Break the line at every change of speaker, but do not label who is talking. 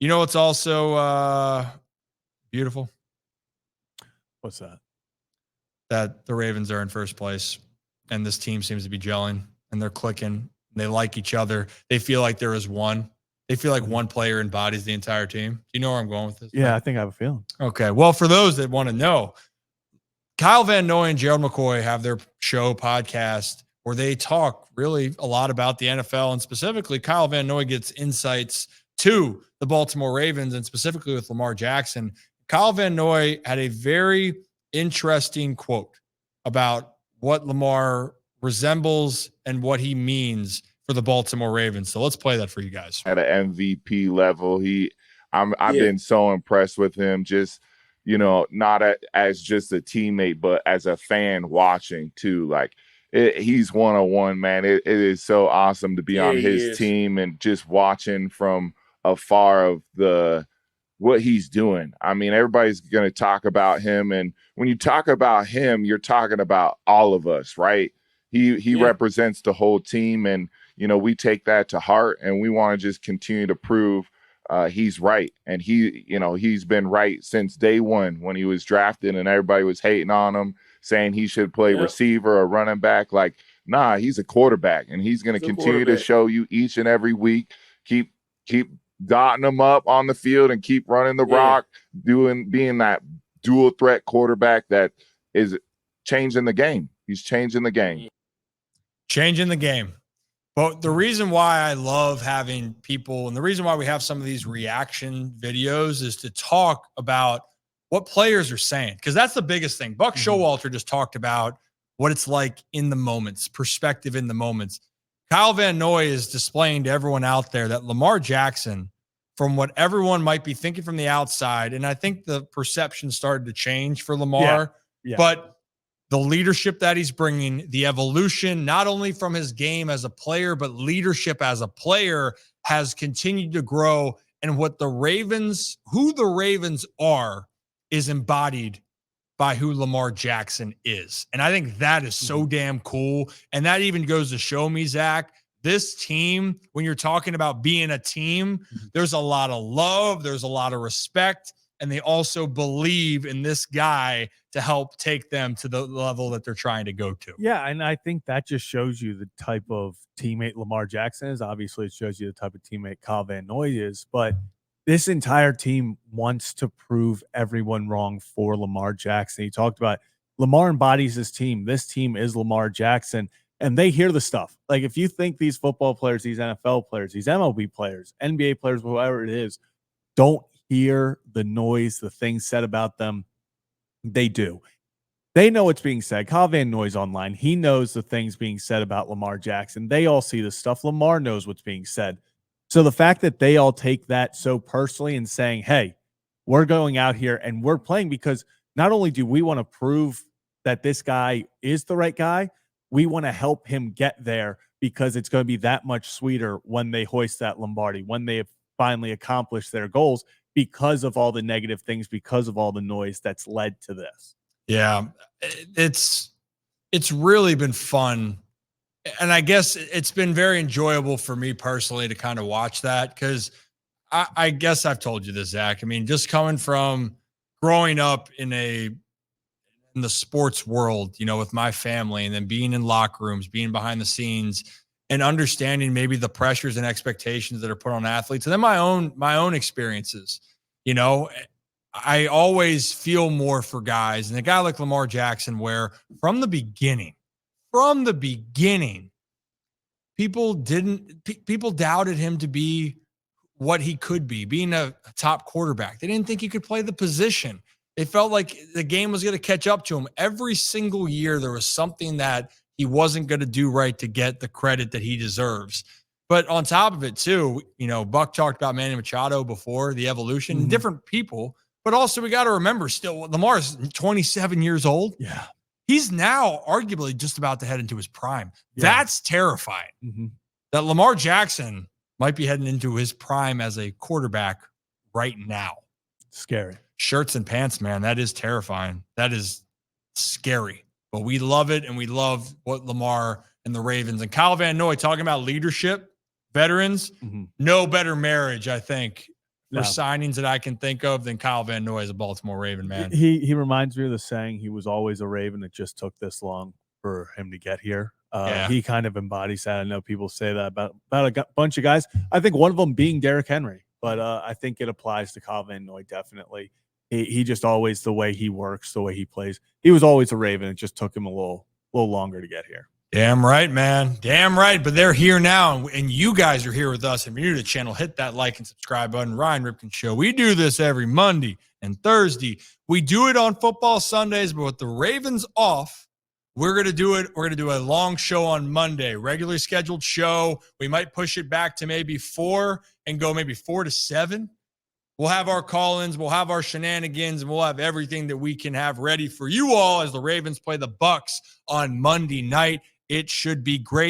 You know what's also beautiful?
What's that?
That the Ravens are in first place, and this team seems to be gelling, and they're clicking. They like each other. They feel like there is one. They feel like one player embodies the entire team. Do you know where I'm going with this?
Yeah, I think I have a feeling.
Okay. Well, for those that want to know, Kyle Van Noy and Gerald McCoy have their show podcast where they talk really a lot about the NFL, and specifically Kyle Van Noy gets insights to the Baltimore Ravens and specifically with Lamar Jackson. Kyle Van Noy had a very interesting quote about what Lamar resembles and what he means for the Baltimore Ravens. So let's play that for you guys.
At an MVP level, I've been so impressed with him. Just not as just a teammate, but as a fan watching too. Like he's 101, man. It is so awesome to be on his team and just watching from afar of what he's doing. I mean, everybody's going to talk about him, and when you talk about him, you're talking about all of us, right? He represents the whole team, and we take that to heart, and we want to just continue to prove he's right. And he's been right since day one when he was drafted, and everybody was hating on him, saying he should play receiver or running back. Like, nah, he's a quarterback, and he's going to continue to show you each and every week. Keep dotting them up on the field and keep running the rock, being that dual threat quarterback that is changing the game. He's changing the game.
Changing the game. But the reason why I love having people and the reason why we have some of these reaction videos is to talk about what players are saying, because that's the biggest thing. Buck Showalter just talked about what it's like in the moments, perspective in the moments. Kyle Van Noy is displaying to everyone out there that Lamar Jackson, from what everyone might be thinking from the outside, and I think the perception started to change for Lamar, but the leadership that he's bringing, the evolution, not only from his game as a player, but leadership as a player has continued to grow. And who the Ravens are, is embodied by who Lamar Jackson is. And I think that is so damn cool. And that even goes to show me, Zach, this team, when you're talking about being a team, there's a lot of love, there's a lot of respect, and they also believe in this guy to help take them to the level that they're trying to go to.
Yeah, and I think that just shows you the type of teammate Lamar Jackson is. Obviously, it shows you the type of teammate Kyle Van Noy is, but this entire team wants to prove everyone wrong for Lamar Jackson. He talked about Lamar embodies his team. This team is Lamar Jackson, and they hear the stuff. Like, if you think these football players, these NFL players, these MLB players, NBA players, whoever it is, don't hear the noise, the things said about them, they do. They know what's being said. Kyle Van Noy's online. He knows the things being said about Lamar Jackson. They all see the stuff. Lamar knows what's being said. So the fact that they all take that so personally and saying, hey, we're going out here and we're playing because not only do we want to prove that this guy is the right guy, we want to help him get there because it's going to be that much sweeter when they hoist that Lombardi, when they have finally accomplished their goals because of all the negative things, because of all the noise that's led to this.
Yeah, it's really been fun. And I guess it's been very enjoyable for me personally to kind of watch that because I guess I've told you this, Zach. I mean, just coming from growing up in the sports world, with my family and then being in locker rooms, being behind the scenes and understanding maybe the pressures and expectations that are put on athletes and then my own experiences, I always feel more for guys and a guy like Lamar Jackson, where from the beginning, people doubted him to be what he could be, being a top quarterback. They didn't think he could play the position. They felt like the game was going to catch up to him. Every single year, there was something that he wasn't going to do right to get the credit that he deserves. But on top of it, too, Buck talked about Manny Machado before, the evolution, different people. But also, we got to remember still, Lamar's 27 years old.
Yeah.
He's now arguably just about to head into his prime. Yeah. That's terrifying. That Lamar Jackson might be heading into his prime as a quarterback right now.
Scary.
Shirts and pants, man. That is terrifying. That is scary. But we love it, and we love what Lamar and the Ravens and Kyle Van Noy talking about leadership, veterans. No better marriage, I think, for signings that I can think of than Kyle Van Noy as a Baltimore Raven, man.
He reminds me of the saying, he was always a Raven. It just took this long for him to get here. He kind of embodies that. I know people say that about a bunch of guys. I think one of them being Derrick Henry, but I think it applies to Kyle Van Noy definitely. He just always, the way he works, the way he plays, he was always a Raven. It just took him a little longer to get here.
Damn right, man. Damn right. But they're here now, and you guys are here with us. If you're new to the channel, hit that like and subscribe button. Ryan Ripken Show. We do this every Monday and Thursday. We do it on football Sundays, but with the Ravens off, we're going to do it. We're going to do a long show on Monday, regularly scheduled show. We might push it back to maybe 4 and go maybe 4 to 7. We'll have our call-ins, we'll have our shenanigans, and we'll have everything that we can have ready for you all as the Ravens play the Bucs on Monday night. It should be great.